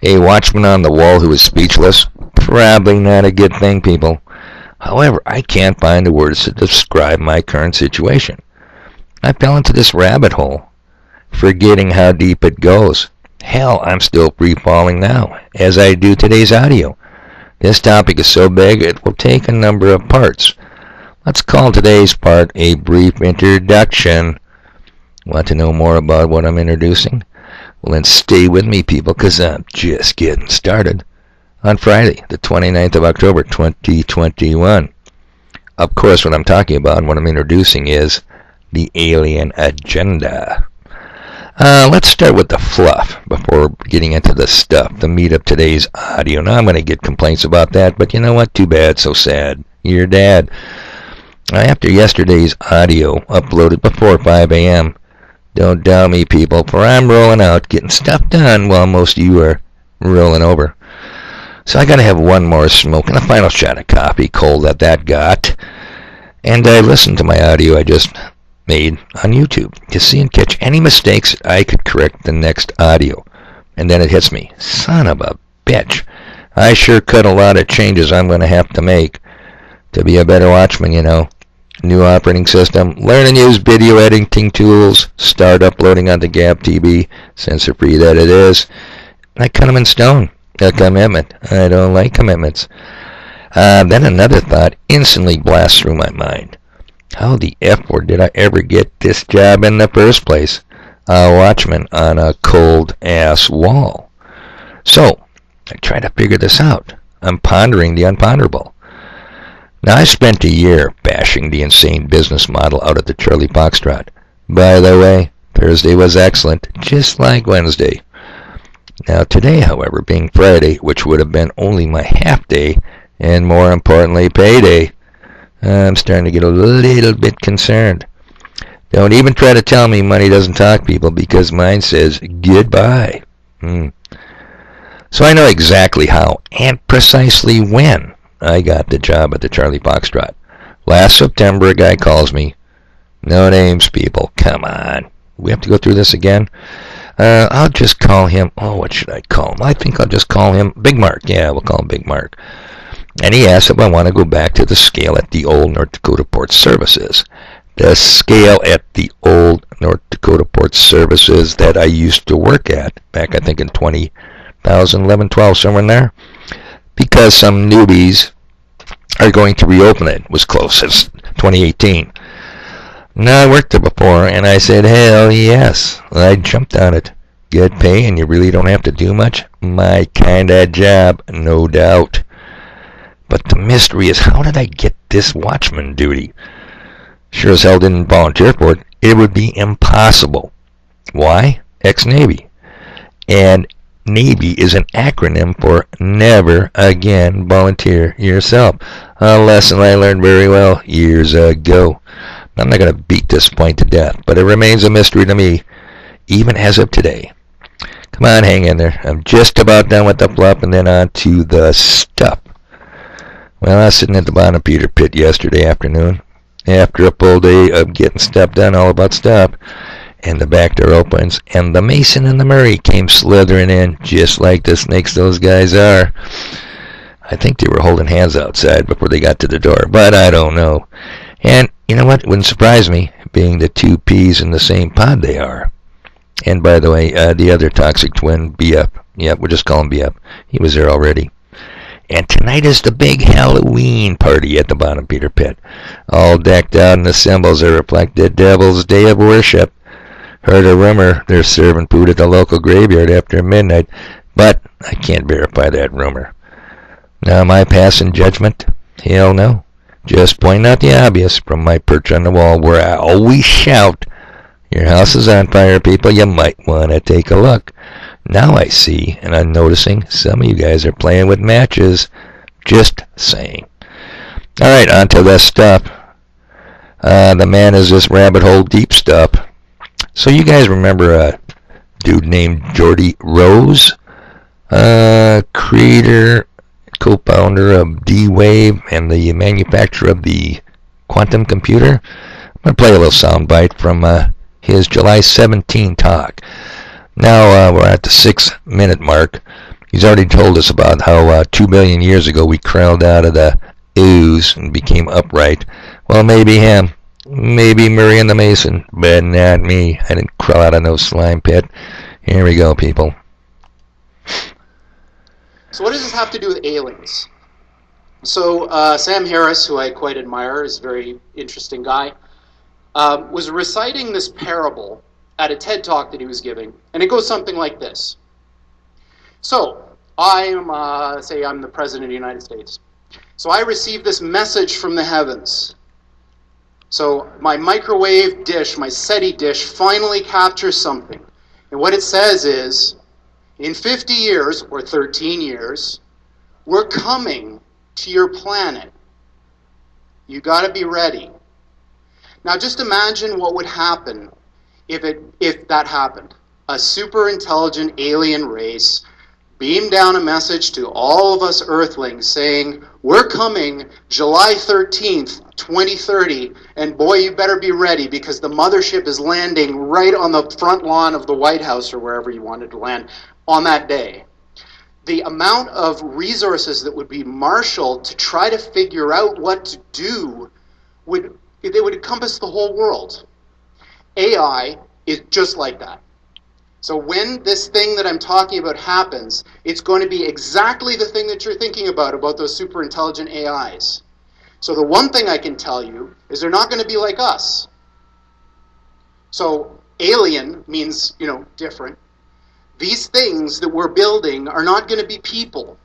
A watchman on the wall who is speechless? Probably not a good thing, people. However, I can't find the words to describe my current situation. I fell into this rabbit hole, forgetting how deep it goes. Hell, I'm still free-falling now, as I do today's audio. This topic is so big it will take a number of parts. Let's call today's part a brief introduction. Want to know more about what I'm introducing? Well, then stay with me, people, because I'm just getting started. On Friday, the 29th of October, 2021. Of course, what I'm talking about and what I'm introducing is the alien agenda. Let's start with the fluff before getting into the stuff, the meat of today's audio. Now, I'm going to get complaints about that, but you know what? Too bad, so sad. Your dad. After yesterday's audio uploaded before 5 a.m., don't doubt me, people, for I'm rolling out, getting stuff done while most of you are rolling over. So I got to have one more smoke and a final shot of coffee, cold that got. And I listened to my audio I just made on YouTube to see and catch any mistakes I could correct the next audio. And then it hits me. Son of a bitch. I sure cut a lot of changes I'm going to have to make to be a better watchman, you know. New operating system, learn and use video editing tools, start uploading onto GabTV, censor-free that it is. I cut them in stone. A commitment. I don't like commitments. Then another thought instantly blasts through my mind. How the F word did I ever get this job in the first place? A watchman on a cold-ass wall. So, I try to figure this out. I'm pondering the unponderable. Now, I spent a year bashing the insane business model out at the Charlie Foxtrot. By the way, Thursday was excellent, just like Wednesday. Now, today, however, being Friday, which would have been only my half day, and more importantly, payday, I'm starting to get a little bit concerned. Don't even try to tell me money doesn't talk, people, because mine says goodbye. So I know exactly how and precisely when I got the job at the Charlie Foxtrot. Last September, a guy calls me. No names, people. Come on. We have to go through this again? I'll just call him. Oh, what should I call him? I think I'll just call him Big Mark. Yeah, we'll call him Big Mark. And he asked if I want to go back to the scale at the old North Dakota Port Services. The scale at the old North Dakota Port Services that I used to work at back, I think, in 2011, 12, somewhere in there. Because some newbies are going to reopen it. It was close since 2018. Now, I worked there before, and I said, hell yes. I jumped on it. Good pay, and you really don't have to do much. My kind of job, no doubt. But the mystery is, how did I get this watchman duty? Sure as hell didn't volunteer for it. It would be impossible. Why? Ex-Navy. And Navy is an acronym for Never Again Volunteer Yourself. A lesson I learned very well years ago. I'm not going to beat this point to death, but it remains a mystery to me, even as of today. Come on, hang in there. I'm just about done with the fluff and then on to the stuff. Well, I was sitting at the bottom of Peter Pit yesterday afternoon, after a full day of getting stuff done, all about stuff, and the back door opens, and the Mason and the Murray came slithering in, just like the snakes those guys are. I think they were holding hands outside before they got to the door, but I don't know. And you know what? It wouldn't surprise me, being the two peas in the same pod they are. And by the way, the other toxic twin, BF. Yeah, we'll just call him BF. He was there already. And tonight is the big Halloween party at the bottom Peter Pit. All decked out in the symbols that reflect the devil's day of worship. Heard a rumor they're serving food at the local graveyard after midnight, but I can't verify that rumor. Now, am I passing judgment? Hell no. Just pointing out the obvious from my perch on the wall where I always shout, your house is on fire, people. You might want to take a look. Now I see, and I'm noticing, some of you guys are playing with matches. Just saying. All right, on to the stuff. The man is this rabbit hole deep stuff. So you guys remember a dude named Geordie Rose? Creator, co-founder of D-Wave and the manufacturer of the quantum computer. I'm going to play a little soundbite from his July 17 talk. Now we're at the 6-minute mark. He's already told us about how 2 billion years ago we crawled out of the ooze and became upright. Well, maybe him. Maybe Marion the Mason, but not me. I didn't crawl out of no slime pit. Here we go, people. So what does this have to do with aliens? So Sam Harris, who I quite admire, is a very interesting guy, was reciting this parable at a TED Talk that he was giving, and it goes something like this. So, say I'm the President of the United States. So I received this message from the heavens. So my microwave dish, my SETI dish, finally captures something. And what it says is, in 50 years, or 13 years, we're coming to your planet. You got to be ready. Now just imagine what would happen if that happened. A super intelligent alien race beamed down a message to all of us Earthlings saying, we're coming July 13th, 2030, and boy, you better be ready because the mothership is landing right on the front lawn of the White House or wherever you wanted to land on that day. The amount of resources that would be marshaled to try to figure out what to do would encompass the whole world. AI is just like that. So when this thing that I'm talking about happens, it's going to be exactly the thing that you're thinking about those super intelligent AIs. So the one thing I can tell you is they're not going to be like us. So alien means, different. These things that we're building are not going to be people.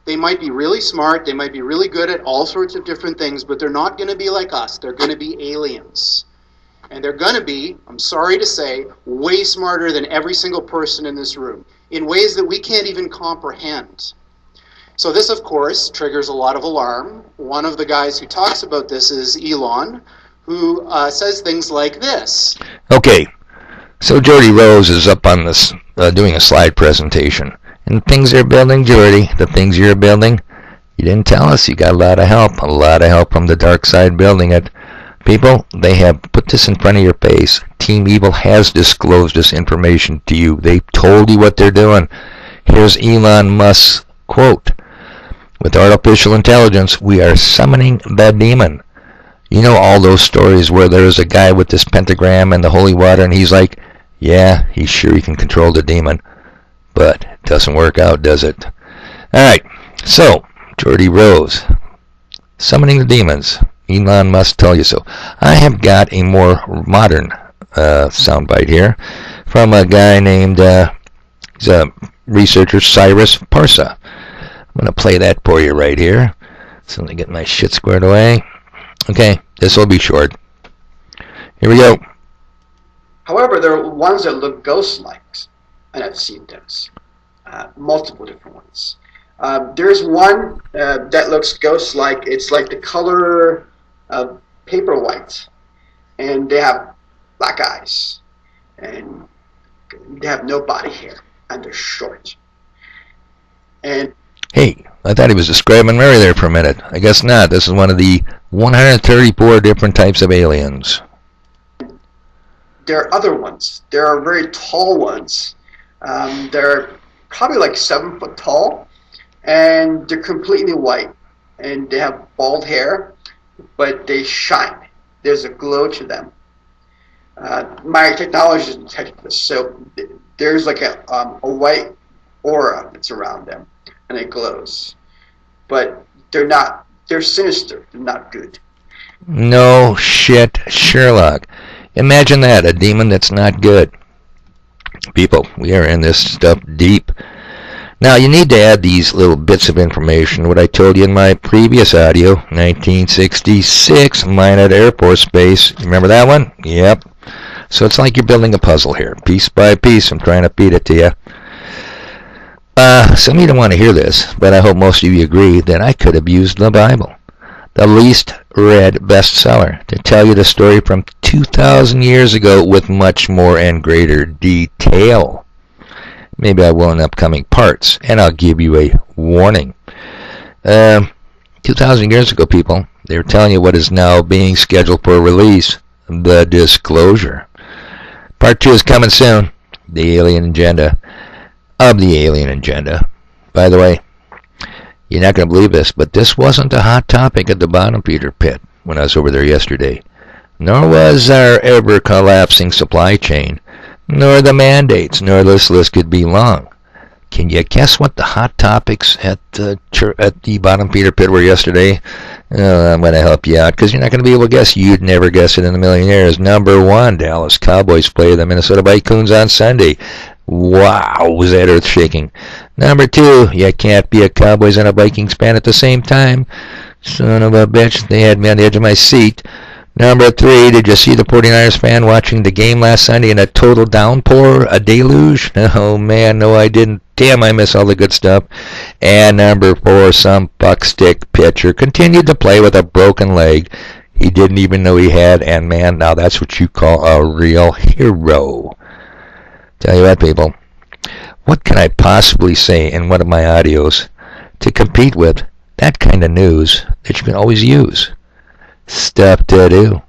They might be really smart, they might be really good at all sorts of different things, but they're not going to be like us. They're going to be aliens. And they're going to be, I'm sorry to say, way smarter than every single person in this room, in ways that we can't even comprehend. So this, of course, triggers a lot of alarm. One of the guys who talks about this is Elon, who says things like this. Okay, so Geordie Rose is up on this, doing a slide presentation. And the things they're building, Geordie, the things you're building, you didn't tell us. You got a lot of help from the dark side building it. People, they have put this in front of your face. Team Evil has disclosed this information to you. They've told you what they're doing. Here's Elon Musk's quote. With artificial intelligence, we are summoning the demon. You know all those stories where there's a guy with this pentagram and the holy water, and he's like, yeah, he's sure he can control the demon. But it doesn't work out, does it? Alright, so, Geordie Rose, summoning the demons. Elon Musk tell you so. I have got a more modern soundbite here from a guy named, he's a researcher, Cyrus Parsa. I'm going to play that for you right here. So let me get my shit squared away. Okay, this will be short. Here we go. However, there are ones that look ghost-like, and I've seen those. Multiple different ones. There's one that looks ghost-like. It's like the color of paper white, and they have black eyes, and they have no body hair, and they're short. And hey, I thought he was describing Mary there for a minute. I guess not. This is one of the 134 different types of aliens. There are other ones. There are very tall ones. They're probably like 7 foot tall, and they're completely white, and they have bald hair, but they shine. There's a glow to them. My technology detected this, so there's like a white aura that's around them, and it glows. But they're sinister, they're not good. No shit, Sherlock. Imagine that, a demon that's not good. People, we are in this stuff deep. Now, you need to add these little bits of information, what I told you in my previous audio, 1966, Minot Air Force Base. Remember that one? Yep. So it's like you're building a puzzle here, piece by piece. I'm trying to feed it to you. Some of you don't want to hear this, but I hope most of you agree that I could have used the Bible, the least read bestseller, to tell you the story from 2,000 years ago with much more and greater detail. Maybe I will in upcoming parts, and I'll give you a warning. 2,000 years ago, people, they were telling you what is now being scheduled for release, the disclosure. Part 2 is coming soon, the alien agenda of the alien agenda. By the way, you're not going to believe this, but this wasn't a hot topic at the bottom feeder pit when I was over there yesterday. Nor was our ever-collapsing supply chain, nor the mandates, nor this list could be long. Can you guess what the hot topics at the bottom feeder pit were yesterday? I'm going to help you out because you're not going to be able to guess. You'd never guess it in a million years. Number 1, Dallas Cowboys play the Minnesota Vikings on Sunday. Wow, was that earth-shaking. Number 2, you can't be a Cowboys and a Vikings fan at the same time. Son of a bitch, they had me on the edge of my seat. Number 3, did you see the 49ers fan watching the game last Sunday in a total downpour, a deluge? Oh man, no I didn't. Damn, I miss all the good stuff. And number 4, some buckstick pitcher continued to play with a broken leg he didn't even know he had, and man, now that's what you call a real hero. Tell you what, people, what can I possibly say in one of my audios to compete with that kind of news that you can always use? Stuff to do.